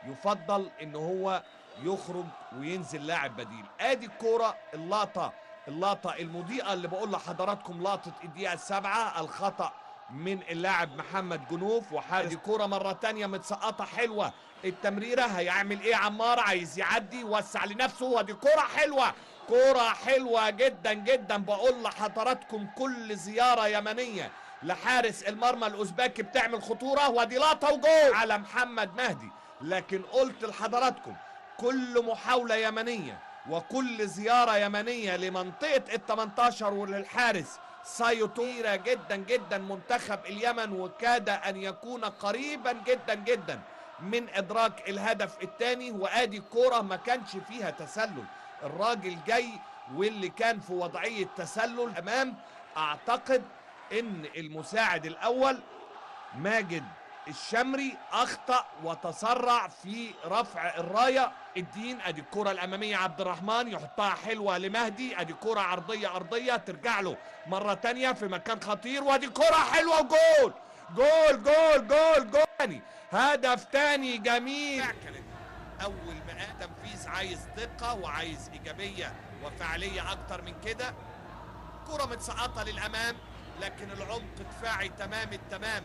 يفضل ان هو يخرج وينزل لاعب بديل. ادي الكوره، اللقطه المضيئه اللي بقول لحضراتكم، لقطه الدقيقه 7، الخطا من اللاعب محمد جنوف وحارس. دي كوره مره تانية متسقطه حلوه، التمريره هيعمل ايه عمار؟ عايز يعدي يوسع لنفسه، ودي كوره حلوه، كوره حلوه جدا جدا. بقول لحضراتكم كل زياره يمنيه لحارس المرمى الاوزبكي بتعمل خطوره، ودي لقطه وجول على محمد مهدي. لكن قلت لحضراتكم كل محاوله يمنيه وكل زياره يمنيه لمنطقه ال18 وللحارس سيطيرة جدا جدا منتخب اليمن، وكاد ان يكون قريبا جدا جدا من ادراك الهدف الثاني. وادي الكوره ما كانش فيها تسلل، الراجل جاي واللي كان في وضعيه تسلل امام. اعتقد ان المساعد الاول ماجد الشمري اخطأ وتسرع في رفع الرايه. الدين ادي الكره الاماميه، عبد الرحمن يحطها حلوه لمهدي، ادي كره عرضيه ارضيه ترجع له مره تانية في مكان خطير، وادي كره حلوه وجول جول جول جول جول تاني، هدف تاني جميل. كانت اول ما تنفيذ عايز دقه وعايز ايجابيه وفعاليه اكتر من كده. كره متسقطه للامام لكن العمق دفاعي تمام التمام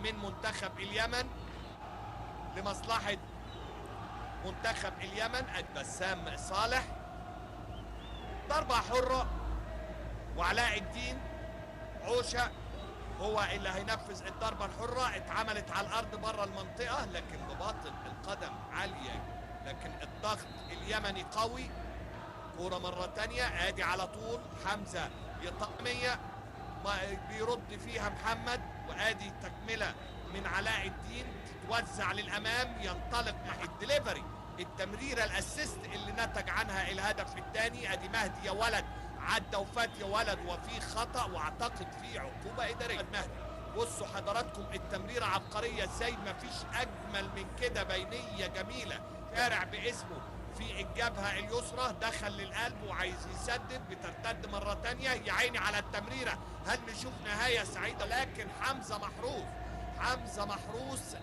من منتخب اليمن لمصلحة منتخب اليمن. بسام صالح ضربة حرة، وعلاء الدين عوشة هو اللي هينفذ الضربة الحرة. اتعملت على الأرض بره المنطقة لكن بباطن القدم عالية، لكن الضغط اليمني قوي. كورة مرة تانية، ادي على طول حمزة يطقمية بيرد فيها محمد، وادي تكمله من علاء الدين تتوزع للامام، ينطلق مع الدليفري، التمريره الاسيست اللي نتج عنها الهدف الثاني. ادي مهدي يا ولد عدى وفات يا ولد، وفي خطا واعتقد في عقوبه اداريه. مهدي بصوا حضراتكم التمريره عبقريه ازاي، مفيش اجمل من كده، بينيه جميله، شارع باسمه في الجبهة اليسرى، دخل للقلب وعايز يسدد، بترتد مرة تانية. يا عيني على التمريرة، هل نشوف نهاية سعيدة؟ لكن حمزة محروس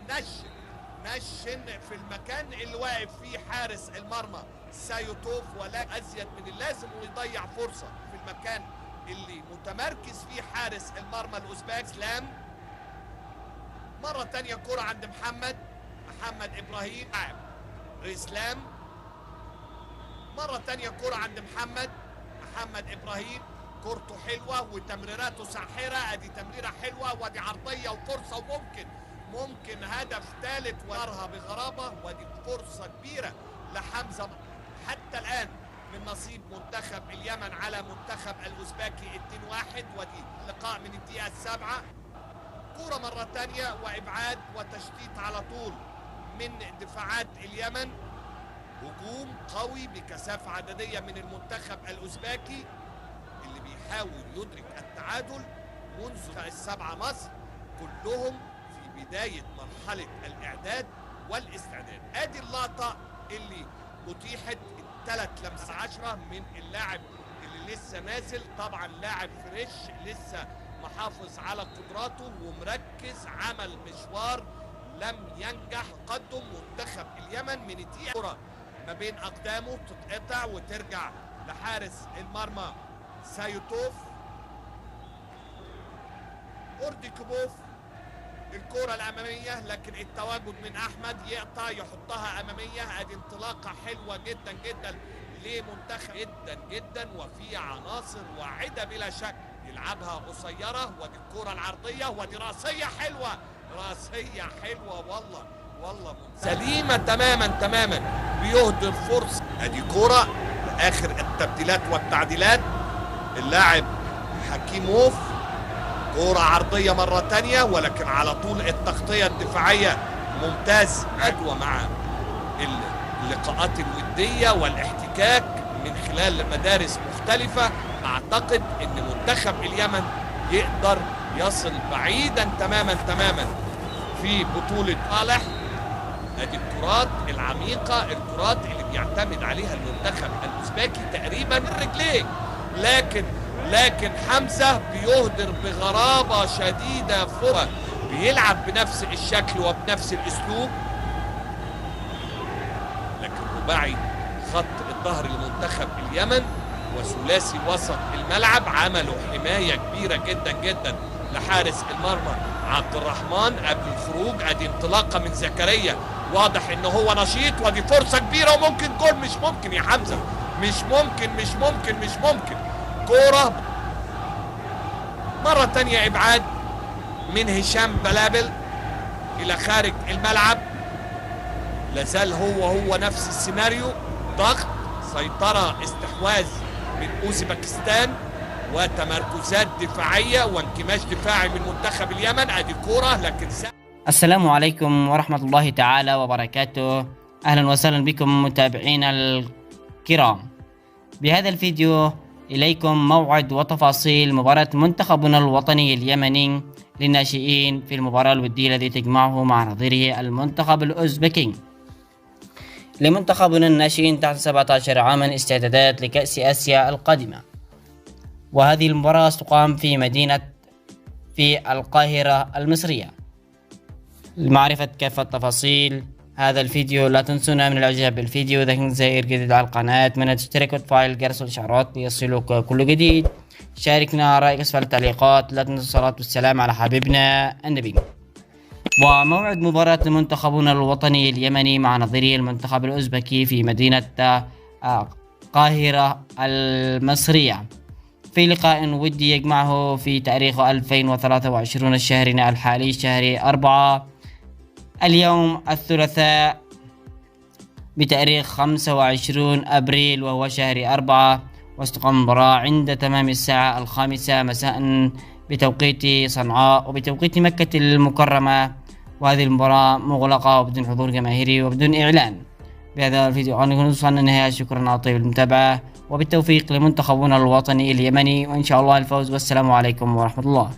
نشن في المكان اللي واقف فيه حارس المرمى سايوتوف، ولكن أزيد من اللازم ويضيع فرصة في المكان اللي متمركز فيه حارس المرمى الأوزباك. اسلام مرة تانية، كرة عند محمد إبراهيم، اسلام مرة تانية، كرة عند محمد إبراهيم، كورته حلوة وتمريراته ساحرة. ادي تمريرة حلوة وادي عرضية وفرصة، وممكن هدف ثالث ونرها بغرابة، ودي فرصة كبيرة لحمزة حتى الآن من نصيب منتخب اليمن على منتخب الأوزبكي 2-1. ودي لقاء من الدقيقة 7. كرة مرة تانية وإبعاد وتشتيت على طول من دفاعات اليمن، هجوم قوي بكثافة عددية من المنتخب الأوزبكي اللي بيحاول يدرك التعادل منذ السبعة مصر، كلهم في بداية مرحلة الإعداد والاستعداد. ادي اللقطة اللي أتيحت، الثلاث لمسات 10 من اللاعب اللي لسه نازل، طبعا لاعب فريش لسه محافظ على قدراته ومركز، عمل مشوار لم ينجح. قدم منتخب اليمن من الدقيقة ما بين أقدامه تتقطع وترجع لحارس المرمى سايوتوف. أورديكوبوف الكرة الأمامية، لكن التواجد من أحمد يقطع يحطها أمامية. ادي انطلاقة حلوة جدا جدا لمنتخب جدا جدا، وفي عناصر واعدة بلا شك. يلعبها قصيرة، ودي الكرة العرضية، ودي راسية حلوة والله سليمة تماما، بيهدر فرصة. ادي كرة اخر التبديلات والتعديلات، اللاعب حكيموف، كرة عرضية مرة تانية، ولكن على طول التغطية الدفاعية ممتاز. عدوى مع اللقاءات الودية والاحتكاك من خلال مدارس مختلفة، اعتقد ان منتخب اليمن يقدر يصل بعيدا تماما في بطولة صالح. ادي الكرات العميقة، الكرات اللي بيعتمد عليها المنتخب الأوزبكي تقريبا الرجلين، لكن حمزة بيهدر بغرابة شديدة فوق، بيلعب بنفس الشكل وبنفس الاسلوب. رباعي خط الظهر لمنتخب اليمن وثلاثي وسط الملعب عملوا حماية كبيرة جدا جدا لحارس المرمى عبد الرحمن قبل الخروج. ادي انطلاقة من زكريا، واضح ان هو نشيط، ودي فرصة كبيرة وممكن جول. مش ممكن يا حمزة، مش ممكن كورة مرة تانية، ابعاد من هشام بلابل الى خارج الملعب. لازال هو نفس السيناريو، ضغط، سيطرة، استحواذ من اوزبكستان وتمركزات دفاعية وانكماش دفاعي من منتخب اليمن. ادي كورة لكن السلام عليكم ورحمة الله تعالى وبركاته. اهلا وسهلا بكم متابعينا الكرام. بهذا الفيديو اليكم موعد وتفاصيل مباراة منتخبنا الوطني اليمني للناشئين في المباراة الودية التي تجمعه مع نظيره المنتخب الأوزبكي. لمنتخبنا الناشئين تحت 17 عاما استعدادات لكأس آسيا القادمة، وهذه المباراة تقام في القاهرة المصرية. لمعرفة كافة تفاصيل هذا الفيديو لا تنسونا من الاعجاب بالفيديو، اذا كنت زائر جديد على القناة من تشترك وتفعل جرس الاشعارات ليصلك كل جديد. شاركنا رأيك اسفل التعليقات. لا تنسوا الصلاة والسلام على حبيبنا النبي. وموعد مباراة منتخبنا الوطني اليمني مع نظيره المنتخب الأوزبكي في مدينة القاهرة المصرية في لقاء ودي يجمعه في تاريخ 2023 شهرنا الحالي شهر 4 اليوم الثلاثاء بتاريخ 25 أبريل وهو شهر 4، وستقام المباراة عند تمام الساعة 5 مساء بتوقيت صنعاء وبتوقيت مكة المكرمة، وهذه المباراة مغلقة وبدون حضور جماهيري وبدون إعلان. بهذا الفيديو نكون وصلنا النهاية. شكرا على طيب المتابعة وبالتوفيق لمنتخبنا الوطني اليمني، وإن شاء الله الفوز، والسلام عليكم ورحمة الله.